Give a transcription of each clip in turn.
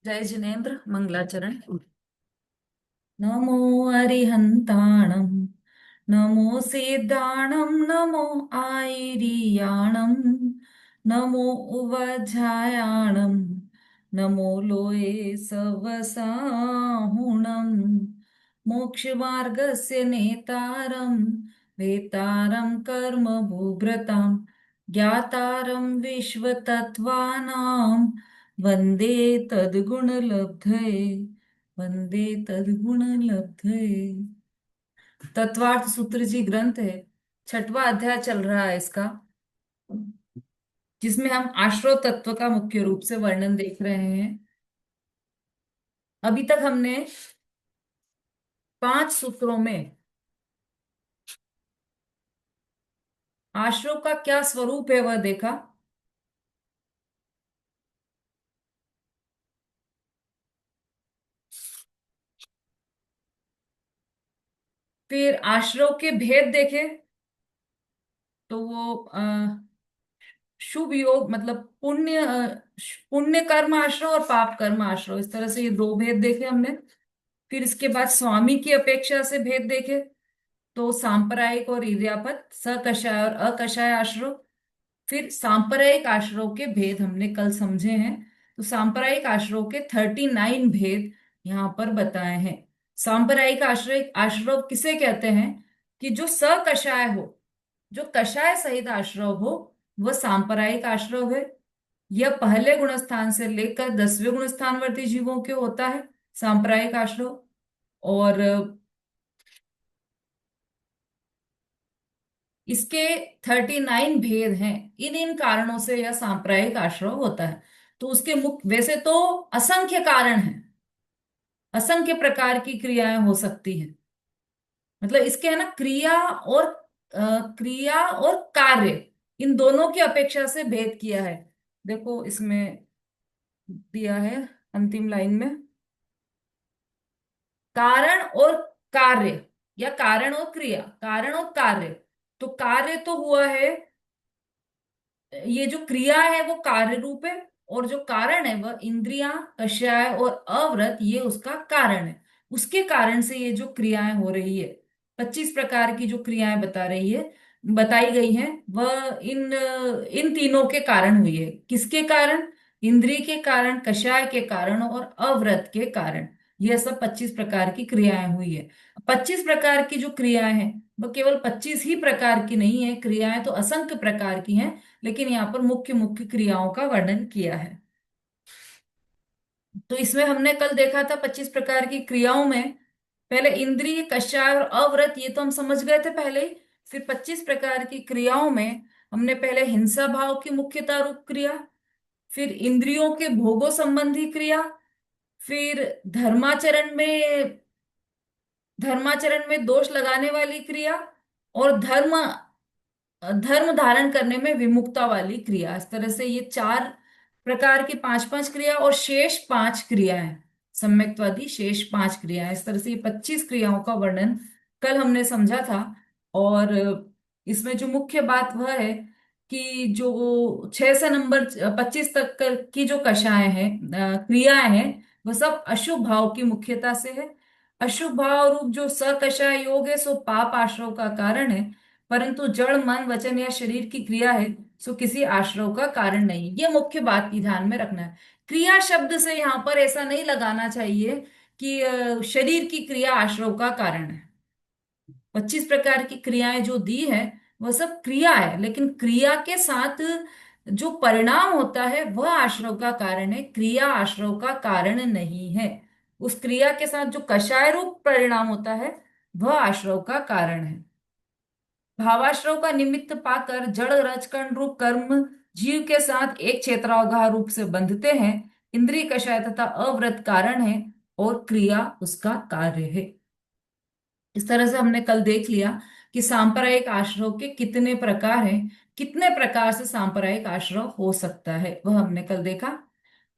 जय जिनेन्द्र मंगलाचरण। नमो अरिहंताणं, नमो सिद्धाणं, नमो आयरियाणं, नमो उवझायाणं, नमो लोये सवसाहुणं, मोक्षमार्गस्य नेतारं, वेतारं कर्म भूभृतां, ज्ञातारं विश्वतत्त्वानां, वन्दे तद्गुणलब्धये, वंदे तद्गुण लब्धये। तत्वार्थ सूत्र जी ग्रंथ है। छठवां अध्याय चल रहा है इसका, जिसमें हम आश्रव तत्व का मुख्य रूप से वर्णन देख रहे हैं। अभी तक हमने 5 सूत्रों में आश्रव का क्या स्वरूप है वह देखा। फिर आश्रव के भेद देखे। तो वो शुभ योग मतलब पुण्य कर्म आश्रव और पाप कर्म आश्रव, इस तरह से ये दो भेद देखे हमने। फिर इसके बाद स्वामी की अपेक्षा से भेद देखे। तो सांप्रदायिक और इर्यापत, सकषाय और अकषाय आश्रव। फिर सांप्रदायिक आश्रव के भेद हमने कल समझे हैं। तो सांप्रदायिक आश्रव के 39 भेद यहाँ पर बताए हैं। सांप्रदायिक आश्रय आश्रव किसे कहते हैं? कि जो सकषाय हो, जो कषाय सहित आश्रव हो, वह सांप्रदायिक आश्रव है। यह पहले गुणस्थान से लेकर 10वें गुणस्थानवर्ती जीवों के होता है सांप्रदायिक आश्रव। और इसके 39 भेद हैं। इन इन कारणों से यह सांप्रदायिक आश्रव होता है। तो उसके मुख्य, वैसे तो असंख्य कारण हैं, असंख्य प्रकार की क्रियाएं हो सकती हैं। मतलब इसके है ना, क्रिया और कार्य, इन दोनों की अपेक्षा से भेद किया है। देखो इसमें दिया है अंतिम लाइन में, कारण और कार्य, या कारण और क्रिया, कारण और कार्य। तो कार्य तो हुआ है, ये जो क्रिया है वो कार्य रूप है, और जो कारण है वह इंद्रियां, कषाय और अव्रत, ये उसका कारण है। उसके कारण से ये जो क्रियाएं हो रही है, 25 प्रकार की जो क्रियाएं बताई गई हैं, वह इन इन तीनों के कारण हुई है। किसके कारण? इंद्रिय के कारण, कषाय के कारण और अव्रत के कारण। यह सब 25 प्रकार की क्रियाएं हुई है। 25 प्रकार की जो क्रियाएं हैं, वो केवल 25 ही प्रकार की नहीं है, क्रियाएं तो असंख्य प्रकार की हैं। लेकिन यहाँ पर मुख्य मुख्य क्रियाओं का वर्णन किया है। तो इसमें हमने कल देखा था 25 प्रकार की क्रियाओं में, पहले इंद्रिय, कषाय और अव्रत, ये तो हम समझ गए थे पहले ही। फिर 25 प्रकार की क्रियाओं में हमने पहले हिंसा भाव की मुख्यता रूप क्रिया, फिर इंद्रियों के भोगों संबंधी क्रिया, फिर धर्माचरण में दोष लगाने वाली क्रिया, और धर्म धारण करने में विमुक्ता वाली क्रिया। इस तरह से ये 4 प्रकार की 5-5 क्रिया, और शेष 5 क्रियाएं, सम्यक्तवादी शेष 5 क्रियाएं, इस तरह से ये 25 क्रियाओं का वर्णन कल हमने समझा था। और इसमें जो मुख्य बात वह है कि जो 6 से नंबर 25 तक की जो कषाएं हैं, क्रियाएं हैं, वह सब अशुभ भाव की मुख्यता से है। अशुभ भाव रूप जो सकषाय योग है, सो पाप आश्रव का कारण है। परंतु जड़, मन, वचन या शरीर की क्रिया है, सो किसी आश्रव का कारण नहीं। ये मुख्य बात की ध्यान में रखना है। क्रिया शब्द से यहाँ पर ऐसा नहीं लगाना चाहिए कि शरीर की क्रिया आश्रव का कारण है। 25 प्रकार की क्रियाएं जो दी है, वह सब क्रिया है, लेकिन क्रिया के साथ जो परिणाम होता है वह आश्रव का कारण है, क्रिया आश्रव का कारण नहीं है। उस क्रिया के साथ जो कषाय रूप परिणाम होता है, वह आश्रव का कारण है। भावाश्रव का निमित्त पाकर जड़ रजकण रूप कर्म जीव के साथ एक क्षेत्रावगाह रूप से बंधते हैं। इंद्रिय कषाय तथा अव्रत कारण है, और क्रिया उसका कार्य है। इस तरह से हमने कल देख लिया कि सांप्रदायिक आश्रव के कितने प्रकार हैं, कितने प्रकार से सांप्रदायिक आश्रव हो सकता है, वह हमने कल देखा।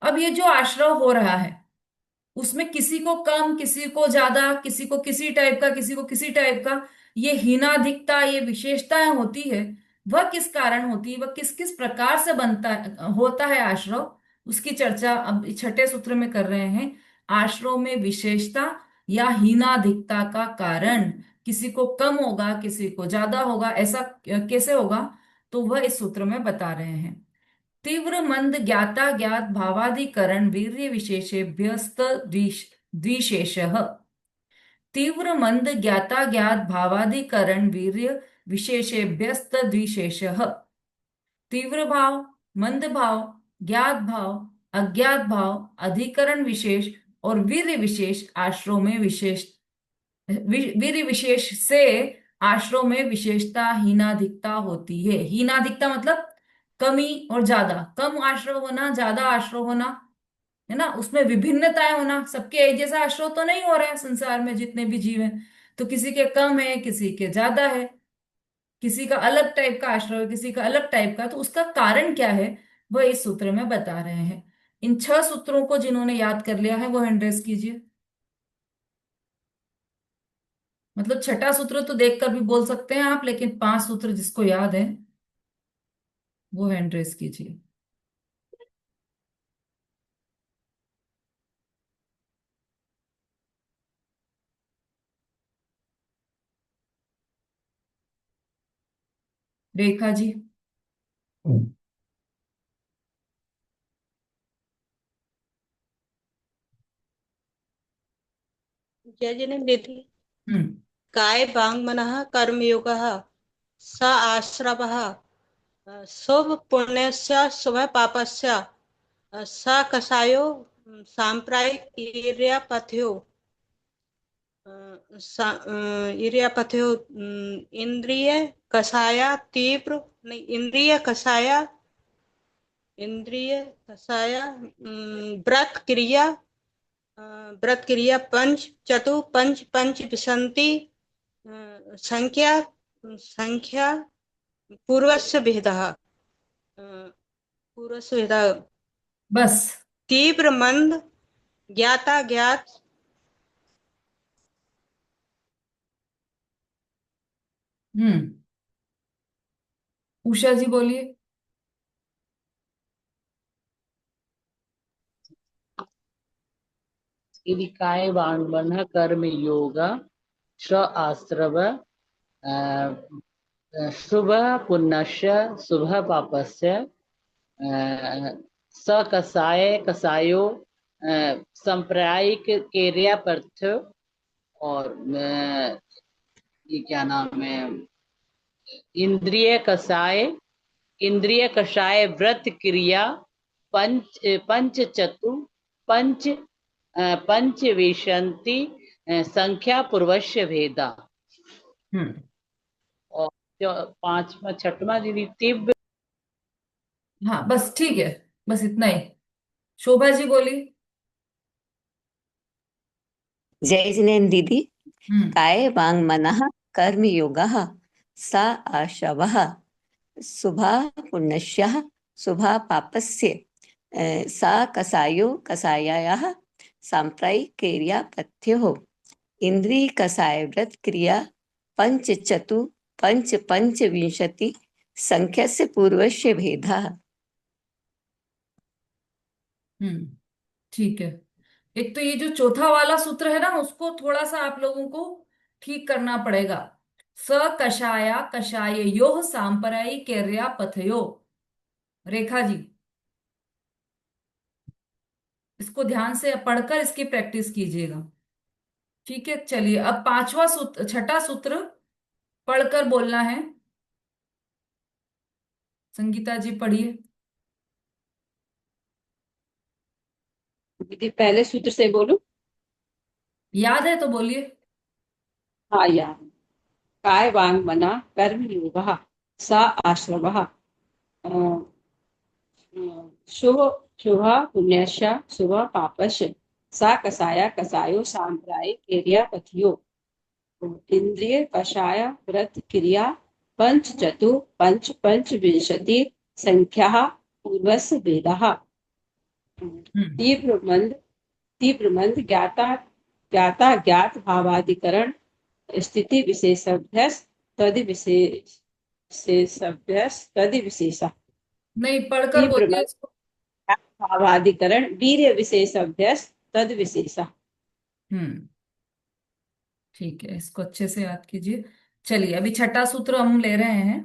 अब ये जो आश्रव हो रहा है, उसमें किसी को कम, किसी को ज्यादा, किसी को किसी टाइप का, किसी को किसी टाइप का, ये हीनाधिकता, ये विशेषताएं होती है। वह किस कारण होती है, वह किस किस प्रकार से बनता है, होता है आश्रव, उसकी चर्चा अब छठे सूत्र में कर रहे हैं। आश्रव में विशेषता या हीनाधिकता का कारण, किसी को कम होगा किसी को ज्यादा होगा, ऐसा कैसे होगा, तो वह इस सूत्र में बता रहे हैं। तीव्र मंद ज्ञाता ज्ञात भावाधिकरण वीर्य विशेषेभ्यस्त द्विशेषः। तीव्र मंद ज्ञाता ज्ञात भावाधिकरण वीर्य विशेषेभ्यस्त द्विशेषः। तीव्र भाव, मंद भाव, ज्ञात भाव, अज्ञात भाव, अधिकरण विशेष और वीर्य विशेष आश्रम में विशेष, वीर्य विशेष से आश्रम में विशेषता हीनाधिकता होती है। हीनाधिकता मतलब कमी और ज्यादा, कम आश्रव होना, ज्यादा आश्रव होना, है ना, उसमें विभिन्नताएं होना। सबके एक जैसा आश्रव तो नहीं हो रहा है संसार में जितने भी जीव हैं, तो किसी के कम है किसी के ज्यादा है, किसी का अलग टाइप का आश्रय है किसी का अलग टाइप का, तो उसका कारण क्या है वह इस सूत्र में बता रहे हैं। इन 6 सूत्रों को जिन्होंने याद कर लिया है वो हैंड रेस कीजिए। मतलब छठा सूत्र तो देखकर भी बोल सकते हैं आप, लेकिन 5 सूत्र जिसको याद है वो हैंड रेस कीजिए। रेखा जी। जय जन विधि। हम्म। काय वांग मनः कर्मयोगः स आश्रवः शुभ पुण्यस्य शुभ पापस्य स कषायो सांप्रदायिकपथ्यो इर्यापथ्यो इंद्रिय कषाया तीव्र नहीं इंद्रिय कषाया व्रत क्रिया पंच चतु पंच पंच विसंति संख्या संख्या पूर्वस्य भेदः पूर्वस्य भेदः बस। तीव्र मंद ज्ञाता ज्ञात। हम्म। उषा जी बोलिए। यदि काय वांगमन कर्म योग श आश्रव शुभ पुण्यस्य शुभ पापस्य स कसायो सांप्रदायिक क्रियापथ और ये क्या नाम है, इंद्रिय कषाय व्रत क्रिया पंच पंच चतु पंच पंच विशंति संख्या पूर्वस्य भेदा। हम्म। और जो पांचवा छठवां दीदी तीव्र। हाँ बस ठीक है, बस इतना ही। शोभा जी बोली। जय जिनेन्द्र दीदी। हम्म। काय वांग मनः कर्म योगः सा आशवः शुभा पुण्यस्यः शुभा पापस्य सा कसायो कसायाः सांप्रदायिकक्रियापथ्योः इंद्रिय कसाय व्रत क्रिया पंच चतु पंच पंच विंशति संख्यस्य पूर्वस्य भेदः। हम्म। ठीक है। एक तो ये जो चौथा वाला सूत्र है ना, उसको थोड़ा सा आप लोगों को ठीक करना पड़ेगा। स कषाया कषाययोः सांप्रदायिकर्या पथयो। रेखा जी, इसको ध्यान से पढ़कर इसकी प्रैक्टिस कीजिएगा। ठीक है, चलिए अब पांचवा सूत्र, छठा सूत्र पढ़कर बोलना है। संगीता जी पढ़िए। दीदी पहले सूत्र से बोलूं? याद है तो बोलिए। हाँ यार। काय वांग मना कर्म योगः सा आश्रवः शुभ शुभ पुण्यस्य शुभ पापस्य सा कसाया कसायो सांप्रदायिक पथियो इंद्रिय कषाय व्रत क्रिया पंच चतु पंच पंच विंशति संख्या पूर्वस्य भेदः। हम्म। तीव्र मंद ज्ञाता ज्ञाता ज्ञात भावाधिकरण स्थिति विशेषभ्यस तद विशेषभ्यस तद विशेषा। नहीं, पढ़कर तीव्र बोलिए मंद इसको। भावाधिकरण वीर्य विशेष अभ्यस्त तद विशेषा। हम्म, ठीक है, इसको अच्छे से याद कीजिए। चलिए, अभी छठा सूत्र हम ले रहे हैं।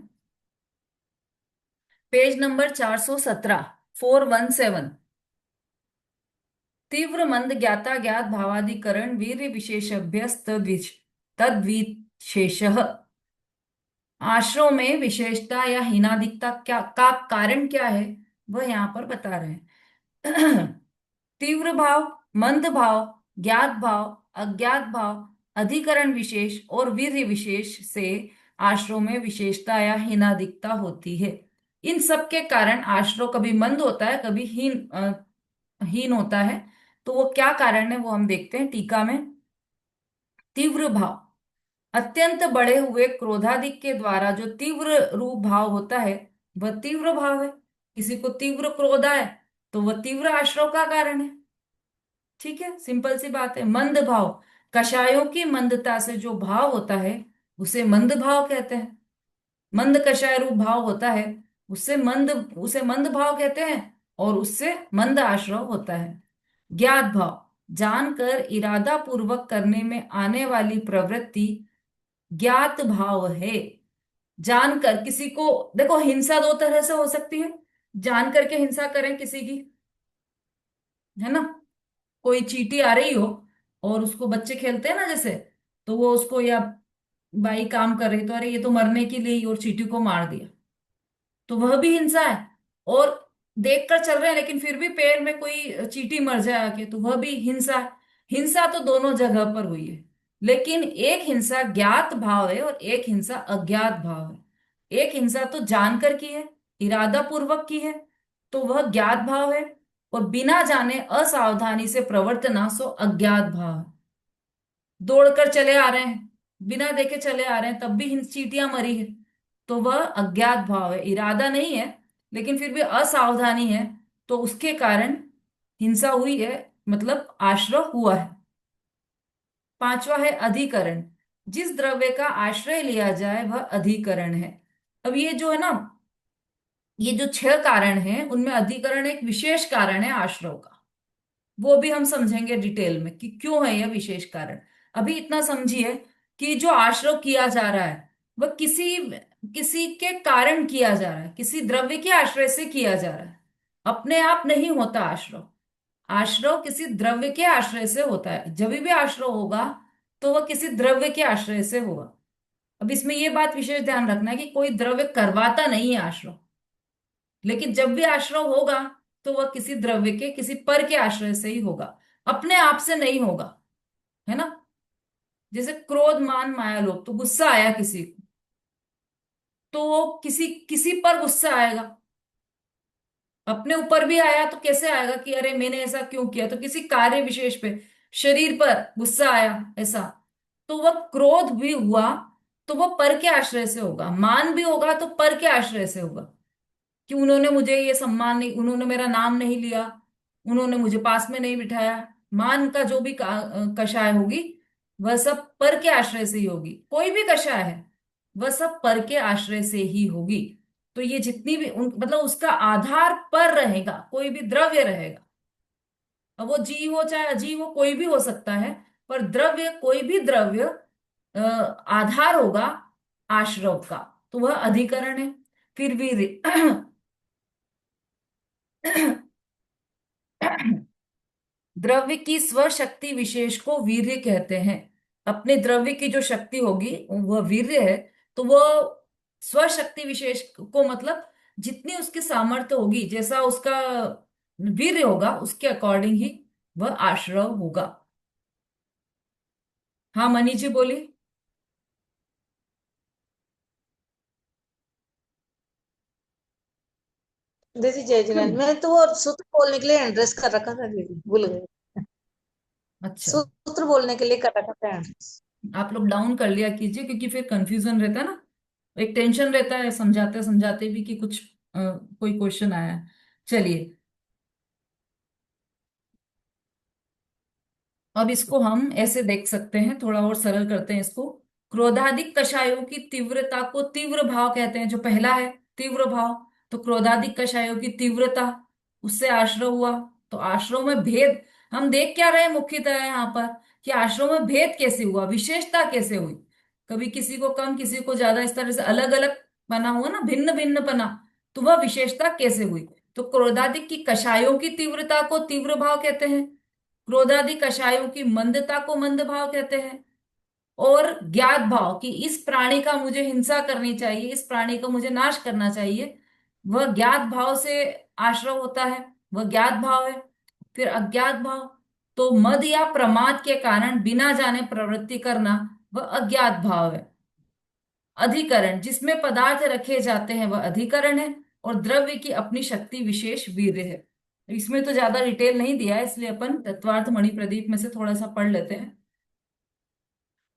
Page number 417, 417। तीव्र मंद ज्ञाता ज्ञात भावाधिकरण वीर्य विशेष अभ्यस्त तद विशेषः। आश्रव में विशेषता या हीनादिकता क्या का कारण क्या है, वह यहाँ पर बता रहे हैं। तीव्र भाव, मंद भाव, ज्ञात भाव, अज्ञात भाव, अधिकरण विशेष और वीर्य विशेष से आश्रव में विशेषता या हीनादिकता होती है। इन सब के कारण आश्रव कभी मंद होता है, कभी हीन होता है। तो वो क्या कारण है वो हम देखते हैं टीका में। तीव्र भाव, अत्यंत बढ़े हुए क्रोधादिक के द्वारा जो तीव्र रूप भाव होता है वह तीव्र भाव है। किसी को तीव्र क्रोध आए तो वह तीव्र आश्रव का कारण है। ठीक है, सिंपल सी बात है। मंद भाव, कषायों की मंदता से जो भाव होता है उसे मंद भाव कहते हैं। मंद कषाय रूप भाव होता है, उसे मंद भाव कहते हैं, और उससे मंद आश्रव होता है। ज्ञात भाव, जानकर इरादा पूर्वक करने में आने वाली प्रवृत्ति ज्ञात भाव है। जानकर किसी को, देखो हिंसा दो तरह से हो सकती है। जान करके हिंसा करें किसी की, है ना। कोई चींटी आ रही हो और उसको बच्चे खेलते हैं ना जैसे, तो वो उसको, या बाई काम कर रही तो अरे ये तो मरने के लिए ही, और चींटी को मार दिया, तो वह भी हिंसा है। और देख कर चल रहे हैं लेकिन फिर भी पेड़ में कोई चींटी मर जाए आके, तो वह भी हिंसा है। हिंसा तो दोनों जगह पर हुई है, लेकिन एक हिंसा ज्ञात भाव है और एक हिंसा अज्ञात भाव है। एक हिंसा तो जानकर की है, इरादा पूर्वक की है, तो वह ज्ञात भाव है। और बिना जाने असावधानी से प्रवर्तना, सो अज्ञात भाव है। दौड़कर चले आ रहे हैं, बिना देखे चले आ रहे हैं, तब भी चींटियां मरी है, तो वह अज्ञात भाव है। इरादा नहीं है लेकिन फिर भी असावधानी है, तो उसके कारण हिंसा हुई है, मतलब आश्रय हुआ है। पांचवा है अधिकरण। जिस द्रव्य का आश्रय लिया जाए वह अधिकरण है। अब ये जो है ना, ये जो छह कारण हैं उनमें अधिकरण एक विशेष कारण है आश्रय का। वो भी हम समझेंगे डिटेल में कि क्यों है यह विशेष कारण। अभी इतना समझिए कि जो आश्रय किया जा रहा है वह किसी किसी के कारण किया जा रहा है, किसी द्रव्य के आश्रय से किया जा रहा है। अपने आप नहीं होता आश्रय। आश्रय किसी द्रव्य के आश्रय से होता है। जब भी आश्रय होगा तो वह किसी द्रव्य के आश्रय से होगा। अब इसमें यह बात विशेष ध्यान रखना है कि कोई द्रव्य करवाता नहीं है आश्रय, लेकिन जब भी आश्रय होगा तो वह किसी द्रव्य के, किसी पर के आश्रय से ही होगा, अपने आप से नहीं होगा, है ना। जैसे क्रोध मान माया लोभ, तो गुस्सा आया किसी को, तो वो किसी किसी पर गुस्सा आएगा। अपने ऊपर भी आया तो कैसे आएगा कि अरे मैंने ऐसा क्यों किया, तो किसी कार्य विशेष पे, शरीर पर गुस्सा आया ऐसा, तो वह क्रोध भी हुआ तो वह पर के आश्रय से होगा। मान भी होगा तो पर के आश्रय से होगा, कि उन्होंने मुझे ये सम्मान नहीं, उन्होंने मेरा नाम नहीं लिया, उन्होंने मुझे पास में नहीं बिठाया। मान का जो भी कषाय होगी वह सब पर के आश्रय से ही होगी। कोई भी कषाय है वह सब पर के आश्रय से ही होगी। तो ये जितनी भी मतलब उसका आधार पर रहेगा, कोई भी द्रव्य रहेगा। अब वो जीव हो चाहे अजीव हो, कोई भी हो सकता है, पर द्रव्य, कोई भी द्रव्य आधार होगा आश्रव का, तो वह अधिकरण है। फिर भी द्रव्य की स्वशक्ति विशेष को वीर्य कहते हैं। अपने द्रव्य की जो शक्ति होगी वह वीर्य है, तो वह स्वशक्ति विशेष को मतलब जितनी उसकी सामर्थ्य होगी, जैसा उसका वीर्य होगा उसके अकॉर्डिंग ही वह आश्रव होगा। हाँ मनी जी बोली। दीदी जय जिनेन्द्र, मैं तो वो सूत्र बोलने के लिए एड्रेस कर रखा था दीदी, भूल गई। अच्छा, सूत्र बोलने के लिए कर रखा था एड्रेस। आप लोग डाउन कर लिया कीजिए, क्योंकि फिर कंफ्यूजन रहता है ना, एक टेंशन रहता है समझाते समझाते भी कि कुछ कोई क्वेश्चन आया है। चलिए, अब इसको हम ऐसे देख सकते हैं, थोड़ा और सरल करते हैं इसको। क्रोधादिक कषायों की तीव्रता को तीव्र भाव कहते हैं, जो पहला है तीव्र भाव। तो क्रोधादिक कषायों की तीव्रता उससे आश्रव हुआ। तो आश्रव में भेद हम देख क्या रहे हैं मुख्यतः यहाँ पर, कि आश्रव में भेद कैसे हुआ, विशेषता कैसे हुई, कभी किसी को कम किसी को ज्यादा, इस तरह से अलग अलग बना हुआ ना, भिन्न भिन्न बना, तो वह विशेषता कैसे हुई। तो क्रोधादि की कषायों की तीव्रता को तीव्र भाव कहते हैं, क्रोधादि कषायों की मंदता को मंद भाव कहते हैं, और ज्ञात भाव कि इस प्राणी का मुझे हिंसा करनी चाहिए, इस प्राणी को मुझे नाश करना चाहिए, वह ज्ञात भाव से आश्रव होता है, वह ज्ञात भाव है। फिर अज्ञात भाव, तो मद या प्रमाद के कारण बिना जाने प्रवृत्ति करना, वह अज्ञात भाव है। अधिकरण, जिसमें पदार्थ रखे जाते हैं, वह अधिकरण है। और द्रव्य की अपनी शक्ति विशेष वीर्य है। इसमें तो ज्यादा डिटेल नहीं दिया है, इसलिए अपन तत्वार्थ मणि प्रदीप में से थोड़ा सा पढ़ लेते हैं।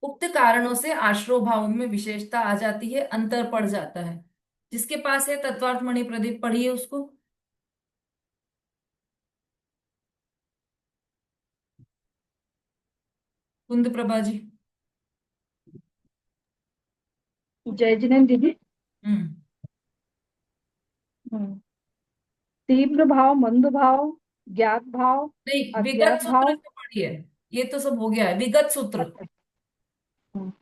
उक्त कारणों से आश्रव भाव में विशेषता आ जाती है, अंतर पड़ जाता है। जिसके पास है तत्वार्थ मणि प्रदीप, पढ़िए उसको। कुंद प्रभा जी। जय जिनेन्द्र दीदी। हम्म। हम्म। तीव्र भाव, मंद भाव, ज्ञात भाव, नहीं, विगत अज्ञात सूत्र भाव। से पढ़िए। ये तो सब हो गया है, विगत सूत्र। अच्छा। हम्म।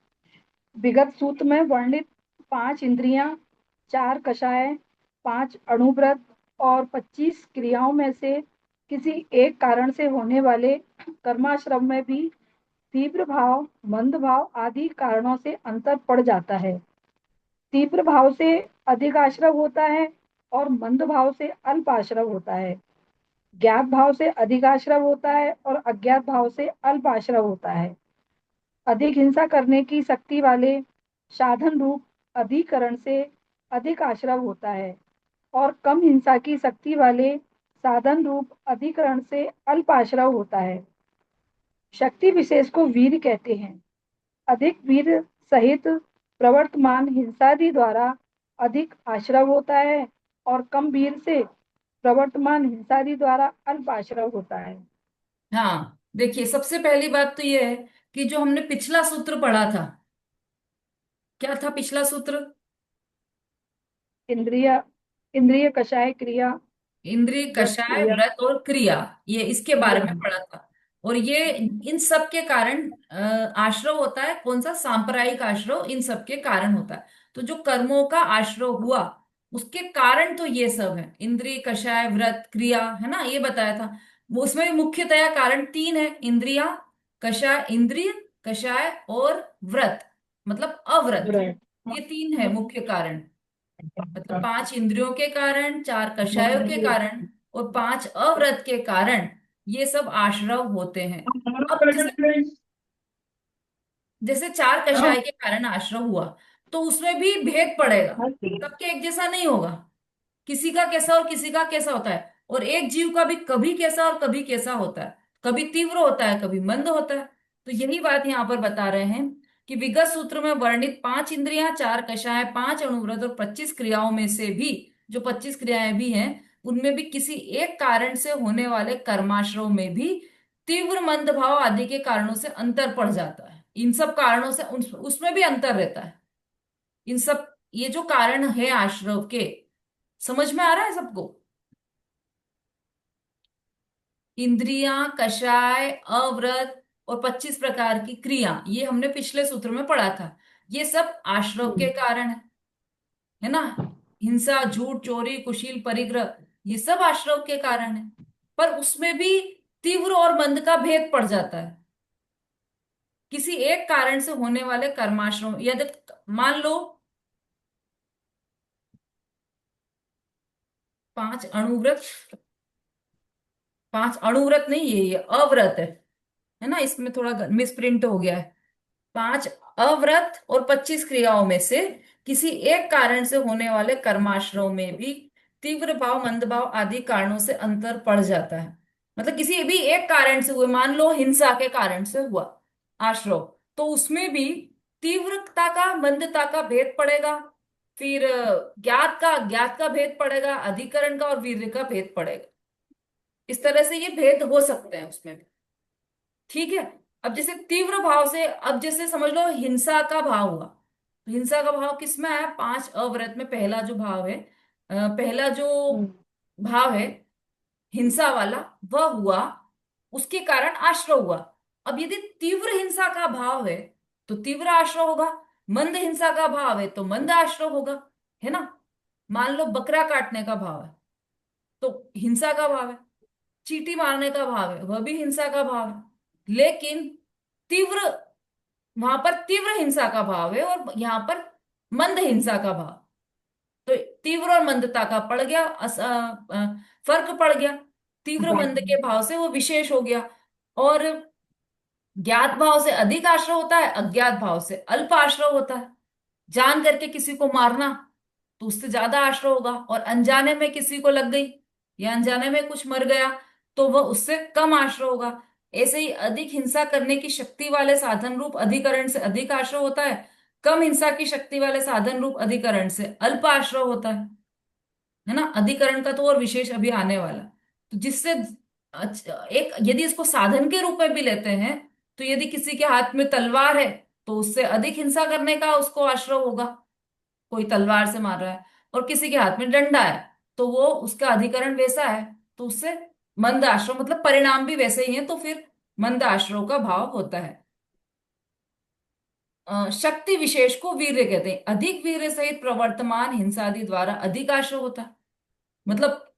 विगत सूत्र में वर्णित 5 इंद्रियां, 4 कषाय, 5 अणुव्रत और 25 क्रियाओं में से किसी एक कारण से होने वाले कर्माश्रम में भी तीव्र भाव, मंद भाव आदि कारणों से अंतर पड़ जाता है। तीव्र भाव से अधिक आश्रव होता है और मंद भाव से अल्प आश्रव होता है। ज्ञात भाव से अधिक आश्रव होता है और अज्ञात भाव से अल्प आश्रव होता है। अधिक हिंसा करने की शक्ति वाले साधन रूप अधिकरण से अधिक आश्रव होता है और कम हिंसा की शक्ति वाले साधन रूप अधिकरण से अल्प आश्रव होता है। शक्ति विशेष को वीर कहते हैं। अधिक वीर सहित प्रवर्तमान हिंसादि द्वारा अधिक आश्रव होता है और कम वीर से प्रवर्तमान हिंसादि द्वारा अल्प आश्रव होता है। हाँ, देखिए, सबसे पहली बात तो ये है कि जो हमने पिछला सूत्र पढ़ा था, क्या था पिछला सूत्र? इंद्रिय इंद्रिय कषाय क्रिया, इंद्रिय, व्रत कषाय, क्रिया, व्रत और क्रिया, ये इसके बारे में क्रिया। पढ़ा था। और ये इन सब के कारण आश्रव होता है। कौन सा? सांप्रदायिक आश्रव इन सब के कारण होता है। तो जो कर्मों का आश्रव हुआ, उसके कारण तो ये सब है, इंद्रिय, कषाय, व्रत, क्रिया, है ना, ये बताया था। वो उसमें मुख्यतया कारण तीन है, इंद्रिया, कषाय, इंद्रिय, कषाय और व्रत, मतलब अव्रत। व्रत। ये तीन है मुख्य कारण। मतलब 5 इंद्रियों के कारण, 4 कषायों के कारण और 5 अव्रत के कारण ये सब आश्रव होते हैं। अब जैसे जैसे 4 कषाय के कारण आश्रव हुआ, तो उसमें भी भेद पड़ेगा, सबके एक जैसा नहीं होगा। किसी का कैसा और किसी का कैसा होता है, और एक जीव का भी कभी कैसा और कभी कैसा होता है, कभी तीव्र होता है, कभी मंद होता है। तो यही बात यहाँ पर बता रहे हैं कि विगत सूत्र में वर्णित 5 इंद्रियां, 4 कषाय, 5 अणुव्रत और 25 क्रियाओं में से भी, जो 25 क्रियाएं भी हैं, उनमें भी किसी एक कारण से होने वाले कर्माश्रव में भी तीव्र मंद भाव आदि के कारणों से अंतर पड़ जाता है। इन सब कारणों से उसमें भी अंतर रहता है। इन सब, ये जो कारण है आश्रव के, समझ में आ रहा है सबको? इंद्रियां, कषाय, अव्रत और 25 प्रकार की क्रिया, ये हमने पिछले सूत्र में पढ़ा था। ये सब आश्रव के कारण है ना। हिंसा, झूठ, चोरी, कुशील, परिग्रह, ये सब आश्रव के कारण है। पर उसमें भी तीव्र और मंद का भेद पड़ जाता है। किसी एक कारण से होने वाले कर्माश्रम, यदि मान लो 5 अणुव्रत, 5 अणुव्रत नहीं, ये अव्रत है ना, इसमें थोड़ा मिसप्रिंट हो गया है। 5 अव्रत और 25 क्रियाओं में से किसी एक कारण से होने वाले कर्माश्रव में भी तीव्र भाव, मंद भाव आदि कारणों से अंतर पड़ जाता है। मतलब किसी भी एक कारण से हुए, मान लो हिंसा के कारण से हुआ आश्रव, तो उसमें भी तीव्रता का, मंदता का भेद पड़ेगा। फिर ज्ञात का भेद पड़ेगा, अधिकरण का और वीर्य का भेद पड़ेगा। इस तरह से ये भेद हो सकते हैं उसमें भी। ठीक है। अब जैसे तीव्र भाव से, अब जैसे समझ लो हिंसा का भाव हुआ, तो हिंसा का भाव किसमें आया? 5 अव्रत में पहला जो भाव है, पहला जो भाव है हिंसा वाला वह हुआ, उसके कारण आश्रय हुआ। अब यदि तीव्र हिंसा का भाव है तो तीव्र आश्रय होगा, मंद हिंसा का भाव है तो मंद आश्रय होगा, है ना। मान लो बकरा काटने का भाव है तो हिंसा का भाव है, चींटी मारने का भाव है वह भी हिंसा का भाव है, लेकिन तीव्र, वहां पर तीव्र हिंसा का भाव है और यहाँ पर मंद हिंसा का भाव। तो तीव्र और मंदता का पड़ गया फर्क पड़ गया। तीव्र मंद के भाव से वो विशेष हो गया, और ज्ञात भाव से अधिक आश्रय होता है, अज्ञात भाव से अल्प आश्रय होता है। जान करके किसी को मारना तो उससे ज्यादा आश्रय होगा, और अनजाने में किसी को लग गई या अनजाने में कुछ मर गया तो वह उससे कम आश्रय होगा। ऐसे ही अधिक हिंसा करने की शक्ति वाले साधन रूप अधिकरण से अधिक आश्रय होता है, कम हिंसा की शक्ति वाले साधन रूप अधिकरण से अल्प आश्रय होता है ना। अधिकरण का तो और विशेष अभी आने वाला। तो जिससे एक यदि इसको साधन के रूप में भी लेते हैं तो यदि किसी के हाथ में तलवार है तो उससे अधिक हिंसा करने का उसको आश्रय होगा, कोई तलवार से मार रहा है, और किसी के हाथ में डंडा है तो वो उसका अधिकरण वैसा है तो उससे मंद आश्रय, मतलब परिणाम भी वैसे ही है, तो फिर मंद आश्रय का भाव होता है। शक्ति विशेष को वीर्य कहते हैं। अधिक वीर्य सहित प्रवर्तमान हिंसादि द्वारा अधिक आश्रय होता है, मतलब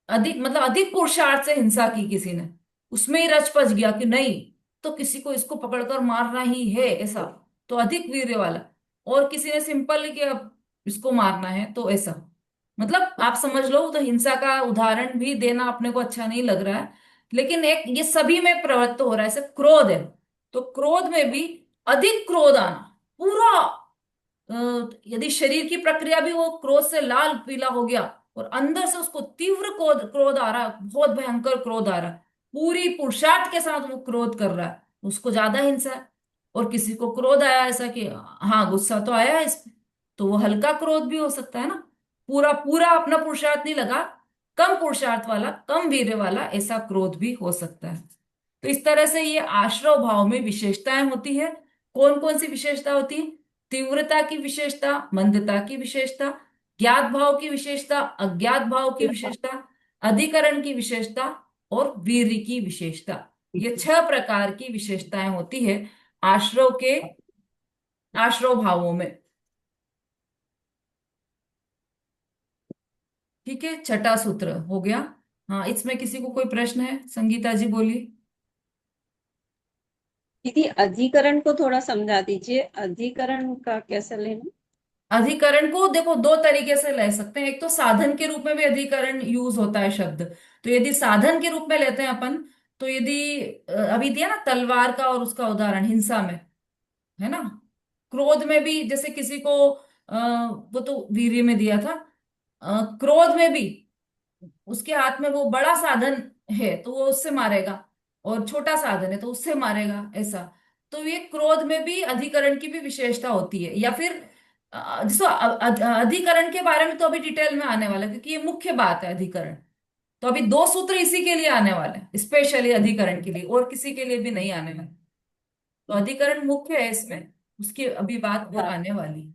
अधिक पुरुषार्थ से हिंसा की किसी ने, उसमें ही रच पच गया कि नहीं तो किसी को इसको पकड़कर मारना ही है ऐसा, तो अधिक वीर्य वाला। और किसी ने सिंपल कि अब इसको मारना है तो ऐसा, मतलब आप समझ लो। तो हिंसा का उदाहरण भी देना अपने को अच्छा नहीं लग रहा है, लेकिन एक ये सभी में प्रवृत्त हो रहा है। जैसे क्रोध है तो क्रोध में भी अधिक क्रोध आना, पूरा यदि शरीर की प्रक्रिया भी वो क्रोध से लाल पीला हो गया और अंदर से उसको तीव्र क्रोध क्रोध आ रहा है, बहुत भयंकर क्रोध आ रहा है, पूरी पुरुषार्थ के साथ वो क्रोध कर रहा है, उसको ज्यादा हिंसा है। और किसी को क्रोध आया ऐसा कि हाँ गुस्सा तो आया है इस पे, तो वो हल्का क्रोध भी हो सकता है ना। पूरा पूरा अपना पुरुषार्थ नहीं लगा, कम पुरुषार्थ वाला, कम वीर्य वाला ऐसा क्रोध भी हो सकता है। तो इस तरह से ये आश्रव भाव में विशेषताएं होती है। कौन कौन सी विशेषता होती है? तीव्रता की विशेषता, मंदता की विशेषता, ज्ञात भाव की विशेषता, अज्ञात भाव की विशेषता, अधिकरण की विशेषता और वीर्य की विशेषता। ये 6 प्रकार की विशेषताएं होती है आश्रव के, आश्रव भावों में। ठीक है, छठा सूत्र हो गया। हाँ, इसमें किसी को कोई प्रश्न है? संगीता जी बोलिए। दीदी अधिकरण को थोड़ा समझा दीजिए, अधिकरण का कैसे लेना? अधिकरण को देखो 2 तरीके से ले सकते हैं। एक तो साधन के रूप में भी अधिकरण यूज होता है शब्द। तो यदि साधन के रूप में लेते हैं अपन, तो यदि अभी दिया ना तलवार का और उसका उदाहरण हिंसा में, है ना। क्रोध में भी जैसे किसी को वो तो वीर्य में दिया था। क्रोध में भी उसके हाथ में वो बड़ा साधन है तो वो उससे मारेगा, और छोटा साधन है तो उससे मारेगा, ऐसा। तो ये क्रोध में भी अधिकरण की भी विशेषता होती है। या फिर जिसको अधिकरण के बारे में तो अभी डिटेल में आने वाला है, क्योंकि ये मुख्य बात है अधिकरण। तो अभी 2 सूत्र इसी के लिए आने वाले हैं, स्पेशली अधिकरण के लिए, और किसी के लिए भी नहीं आने वाले। तो अधिकरण मुख्य है इसमें, उसकी अभी बात और आने वाली है।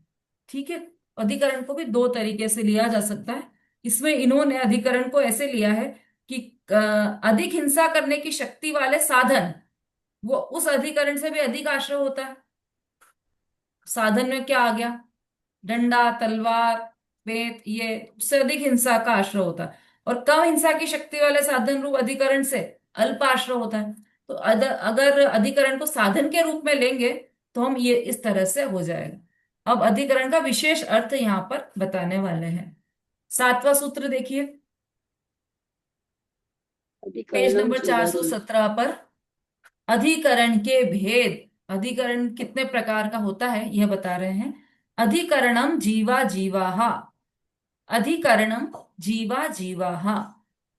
ठीक है, अधिकरण को भी 2 तरीके से लिया जा सकता है। इसमें इन्होंने अधिकरण को ऐसे लिया है कि अधिक हिंसा करने की शक्ति वाले साधन, वो उस अधिकरण से भी अधिक आश्रय होता है। साधन में क्या आ गया? डंडा, तलवार, बेत, ये उससे अधिक हिंसा का आश्रय होता है। और कम हिंसा की शक्ति वाले साधन रूप अधिकरण से अल्प आश्रय होता है। तो अगर अधिकरण को साधन के रूप में लेंगे तो हम ये इस तरह से हो जाएगा। अब अधिकरण का विशेष अर्थ यहाँ पर बताने वाले हैं। 7वां सूत्र देखिए, पेज अधिकरणम नंबर जीवादि। 417 पर। अधिकरण के भेद, अधिकरण कितने प्रकार का होता है यह बता रहे हैं। अधिकरणम जीवा जीवाहा, अधिकरणम जीवा जीवाहा।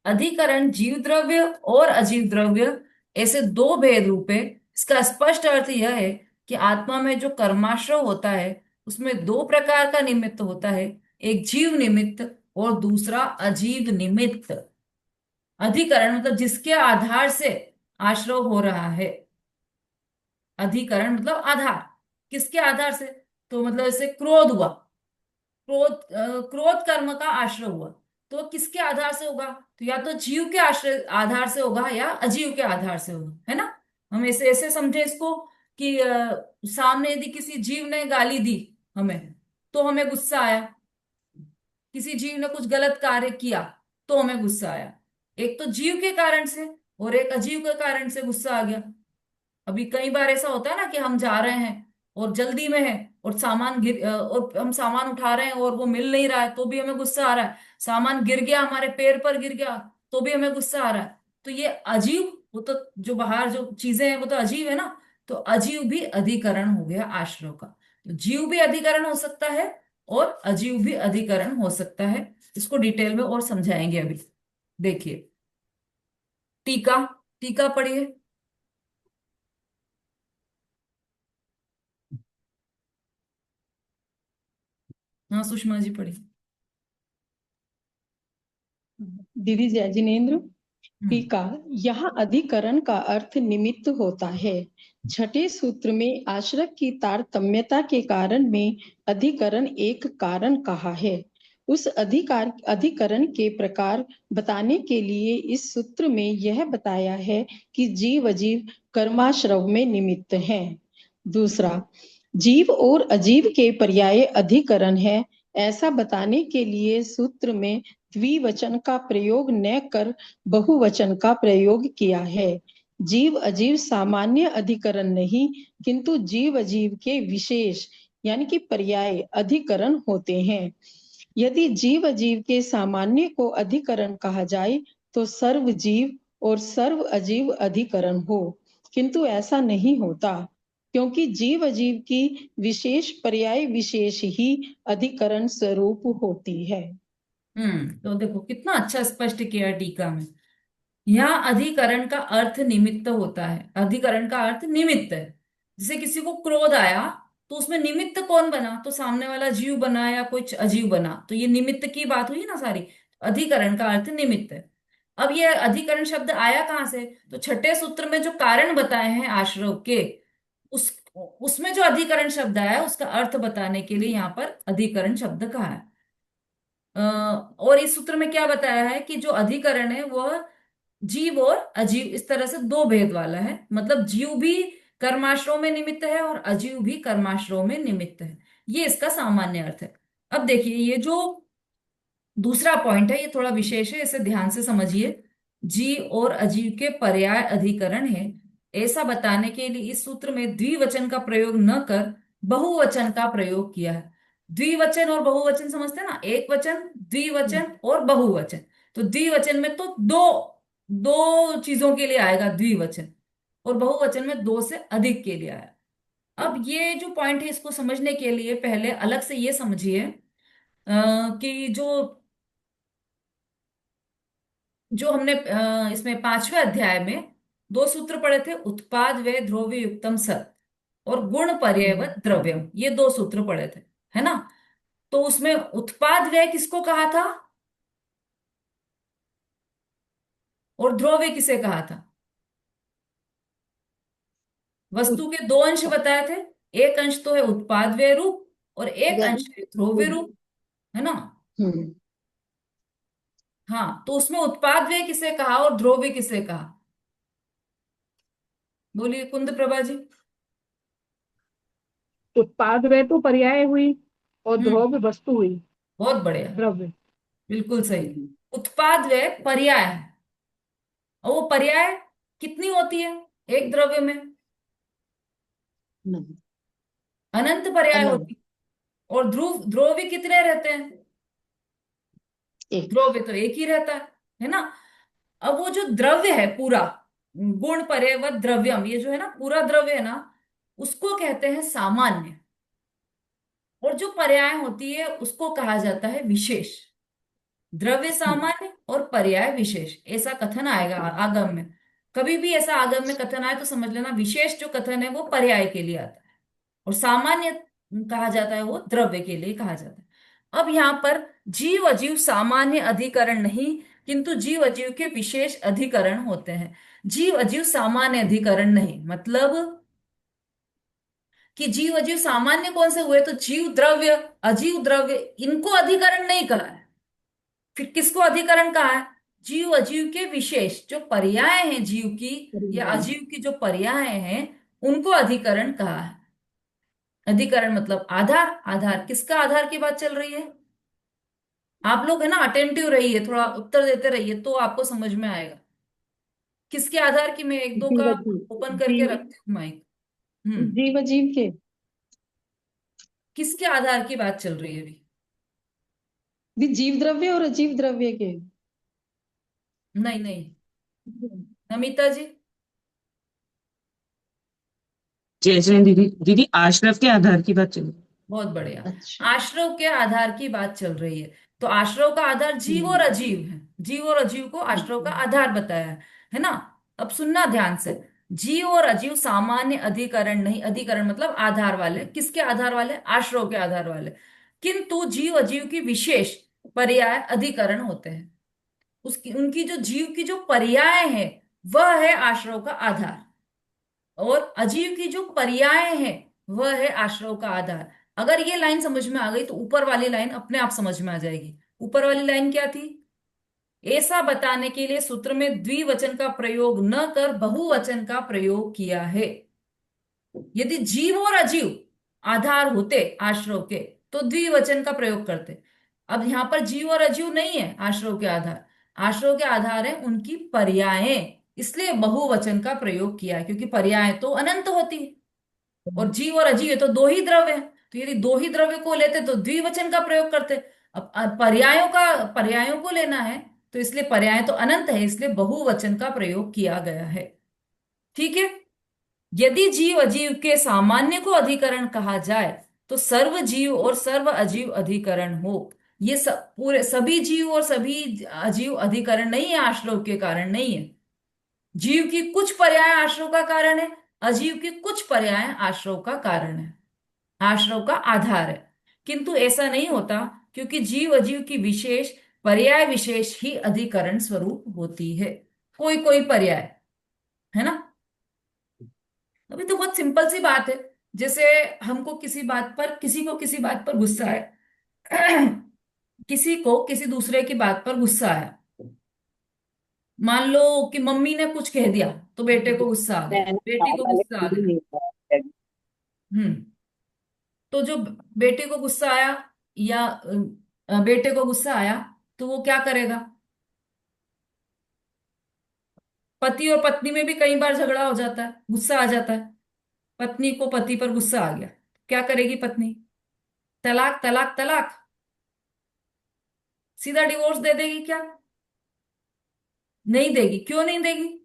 अधिकरण जीव द्रव्य और अजीव द्रव्य, ऐसे 2 भेद रूप है। इसका स्पष्ट अर्थ यह है कि आत्मा में जो कर्माश्रय होता है उसमें 2 प्रकार का निमित्त होता है, एक जीव निमित्त और दूसरा अजीव निमित्त। अधिकरण मतलब जिसके आधार से आश्रय हो रहा है। अधिकरण मतलब आधार, किसके आधार से? तो मतलब जैसे क्रोध हुआ, क्रोध क्रोध कर्म का आश्रय हुआ, तो वो किसके आधार से होगा? तो या तो जीव के आश्रय आधार से होगा या अजीव के आधार से होगा, है ना। हम ऐसे ऐसे समझे इसको कि सामने यदि किसी जीव ने गाली दी हमें, तो हमें गुस्सा आया। किसी जीव ने कुछ गलत कार्य किया तो हमें गुस्सा आया। एक तो जीव के कारण से और एक अजीव के कारण से गुस्सा आ गया। अभी कई बार ऐसा होता है ना कि हम जा रहे हैं और जल्दी में है, और और हम सामान उठा रहे हैं और वो मिल नहीं रहा है तो भी हमें गुस्सा आ रहा है। सामान गिर गया, हमारे पैर पर गिर गया, तो भी हमें गुस्सा आ रहा है। तो ये अजीव, वो तो जो बाहर जो चीजें हैं वो तो अजीव है ना। तो अजीव भी अधिकरण हो गया आश्रव का। तो जीव भी अधिकरण हो सकता है और अजीव भी अधिकरण हो सकता है। इसको डिटेल में और समझाएंगे अभी। देखिए, टीका, टीका पढ़िए। हाँ सुषमा जी पढ़िए। दीदी जय जिनेन्द्र। हम्म। टीका। यहाँ अधिकरण का अर्थ निमित्त होता है। छठे सूत्र में आश्रय की तारतम्यता के कारण में अधिकरण एक कारण कहा है। उस अधिकरण के प्रकार बताने के लिए इस सूत्र में यह बताया है कि जीव अजीव कर्माश्रव में निमित्त हैं। दूसरा, जीव और अजीव के पर्याय अधिकरण है, ऐसा बताने के लिए सूत्र में द्विवचन का प्रयोग न कर बहुवचन का प्रयोग किया है। जीव अजीव सामान्य अधिकरण नहीं, किंतु जीव अजीव के विशेष यानी कि पर्याय अधिकरण होते हैं। यदि जीव अजीव के सामान्य को अधिकरण कहा जाए तो सर्व जीव और सर्व अजीव अधिकरण हो, किंतु ऐसा नहीं होता, क्योंकि जीव अजीव की विशेष पर्याय विशेष ही अधिकरण स्वरूप होती है। तो देखो कितना अच्छा स्पष्ट किया है टीका में। यहाँ अधिकरण का अर्थ निमित्त होता है। अधिकरण का अर्थ निमित्त है। जैसे किसी को क्रोध आया तो उसमें निमित्त कौन बना? तो सामने वाला जीव बना या कुछ अजीव बना, तो ये निमित्त की बात हुई ना सारी। अधिकरण का अर्थ निमित्त है। अब ये अधिकरण शब्द आया कहाँ से? तो छठे सूत्र में जो कारण बताए हैं आश्रव के, उस उसमें जो अधिकरण शब्द आया है उसका अर्थ बताने के लिए यहाँ पर अधिकरण शब्द कहा है। और इस सूत्र में क्या बताया है कि जो अधिकरण है वह जीव और अजीव इस तरह से दो भेद वाला है। मतलब जीव भी कर्माश्रव में निमित्त है और अजीव भी कर्माश्रव में निमित्त है। ये इसका सामान्य अर्थ है। अब देखिए, ये जो दूसरा पॉइंट है ये थोड़ा विशेष है, इसे ध्यान से समझिए। जीव और अजीव के पर्याय अधिकरण है, ऐसा बताने के लिए इस सूत्र में द्विवचन का प्रयोग न कर बहुवचन का प्रयोग किया है। द्विवचन और बहुवचन समझते हैं ना, एक वचन, द्विवचन और बहुवचन। तो द्विवचन में तो दो दो चीजों के लिए आएगा द्विवचन, और बहुवचन में दो से अधिक के लिए आएगा। अब ये जो पॉइंट है इसको समझने के लिए पहले अलग से ये समझिए कि जो जो हमने इसमें पांचवें अध्याय में दो सूत्र पढ़े थे, उत्पाद व ध्रुव युक्तम सत और गुण पर्ययवत द्रव्यम, ये दो सूत्र पढ़े थे, है ना। तो उसमें उत्पाद व्यय किसको कहा था और ध्रुव किसे कहा था? वस्तु के दो अंश बताए थे। एक अंश तो है उत्पाद व्यय रूप और एक अंश है ध्रुव रूप, है ना। हम्म। हाँ, तो उसमें उत्पाद व्यय किसे कहा और ध्रुव किसे कहा? बोलिए कुंद प्रभा जी। उत्पाद वे तो पर्याय हुई और हम्म, ध्रुव वस्तु हुई, बहुत बढ़िया, द्रव्य। बिल्कुल सही। उत्पाद व्यय पर्याय है, और वो पर्याय कितनी होती है एक द्रव्य में? नहीं। अनंत पर्याय अलग। होती है। और ध्रुव ध्रुव भी कितने रहते हैं? एक। ध्रुव तो एक ही रहता है ना। अब वो जो द्रव्य है पूरा, गुण पर्यवत द्रव्यम, ये जो है ना पूरा द्रव्य है ना, उसको कहते हैं सामान्य। और जो पर्याय होती है उसको कहा जाता है विशेष। द्रव्य सामान्य और पर्याय विशेष, ऐसा कथन आएगा आगम में। कभी भी ऐसा आगम में कथन आए तो समझ लेना विशेष जो कथन है वो पर्याय के लिए आता है, और सामान्य कहा जाता है वो द्रव्य के लिए कहा जाता है। अब यहाँ पर जीव अजीव सामान्य अधिकरण नहीं, किंतु जीव अजीव के विशेष अधिकरण होते हैं। जीव अजीव सामान्य अधिकरण नहीं, मतलब कि जीव अजीव सामान्य कौन से हुए? तो जीव द्रव्य, अजीव द्रव्य, इनको अधिकरण नहीं कहा है। फिर किसको अधिकरण कहा है? जीव अजीव के विशेष जो पर्याय हैं जीव की या अजीव की जो पर्याय हैं उनको अधिकरण कहा है। अधिकरण मतलब आधार। आधार किसका आधार की बात चल रही है? आप लोग है ना अटेंटिव रहिए, थोड़ा उत्तर देते रहिए तो आपको समझ में आएगा। किसके आधार की? मैं एक दो जीव का ओपन करके जीव रखती हूँ माइक। हम्म। जीव जीव के किसके आधार की बात चल रही है अभी? भी जीव द्रव्य और अजीव द्रव्य के। नहीं नहीं, नमिता जी। जय जय दीदी। दीदी आश्रव के आधार की बात चल रही बहुत बढ़िया। अच्छा। आश्रव के आधार की बात चल रही है। तो आश्रव का आधार जीव और अजीव है। जीव और अजीव को आश्रव का आधार बताया है ना? अब सुनना ध्यान से। जीव और अजीव सामान्य अधिकरण नहीं, अधिकरण मतलब आधार वाले। किसके आधार वाले? आश्रव के आधार वाले। किंतु जीव अजीव की विशेष पर्याय अधिकरण होते हैं। उसकी उनकी जो जीव की जो पर्याय है वह है आश्रव का आधार, और अजीव की जो पर्याय है वह है आश्रव का आधार। अगर ये लाइन समझ में आ गई तो ऊपर वाली लाइन अपने आप समझ में आ जाएगी। ऊपर वाली लाइन क्या थी? ऐसा बताने के लिए सूत्र में द्विवचन का प्रयोग न कर बहुवचन का प्रयोग किया है। यदि जीव और अजीव आधार होते आश्रव के तो द्विवचन का प्रयोग करते। अब यहां पर जीव और अजीव नहीं है आश्रव के आधार। आश्रव के आधार है उनकी पर्यायें, इसलिए बहुवचन का प्रयोग किया है, क्योंकि पर्याय तो अनंत होती है और जीव और अजीव तो दो ही द्रव्य है। तो यदि दो ही द्रव्य को लेते तो द्विवचन का प्रयोग करते। अब पर्यायों को लेना है तो इसलिए पर्याय तो अनंत है, इसलिए बहुवचन का प्रयोग किया गया है। ठीक है। यदि जीव अजीव के सामान्य को अधिकरण कहा जाए तो सर्व जीव और सर्व अजीव अधिकरण हो। ये सब पूरे सभी जीव और सभी अजीव अधिकरण नहीं है, आश्रव के कारण नहीं है। जीव की कुछ पर्याय आश्रव का कारण है, अजीव की कुछ पर्याय आश्रव का कारण है, आश्रव का आधार है। किंतु ऐसा नहीं होता, क्योंकि जीव अजीव की विशेष पर्याय विशेष ही अधिकरण स्वरूप होती है। कोई कोई पर्याय, है ना? अभी तो बहुत सिंपल सी बात है। जैसे हमको किसी बात पर, किसी को किसी बात पर गुस्सा है किसी को किसी दूसरे की बात पर गुस्सा आया। मान लो कि मम्मी ने कुछ कह दिया तो बेटे को गुस्सा आ गया, मैंने बेटी को वाले गुस्सा आ पूरी गया। नहीं हुआ। हम्म। तो जो बेटे को गुस्सा आया या बेटे को गुस्सा आया तो वो क्या करेगा? पति और पत्नी में भी कई बार झगड़ा हो जाता है, गुस्सा आ जाता है। पत्नी को पति पर गुस्सा आ गया, क्या करेगी पत्नी? तलाक तलाक तलाक, सीधा डिवोर्स दे देगी क्या? नहीं देगी। क्यों नहीं देगी?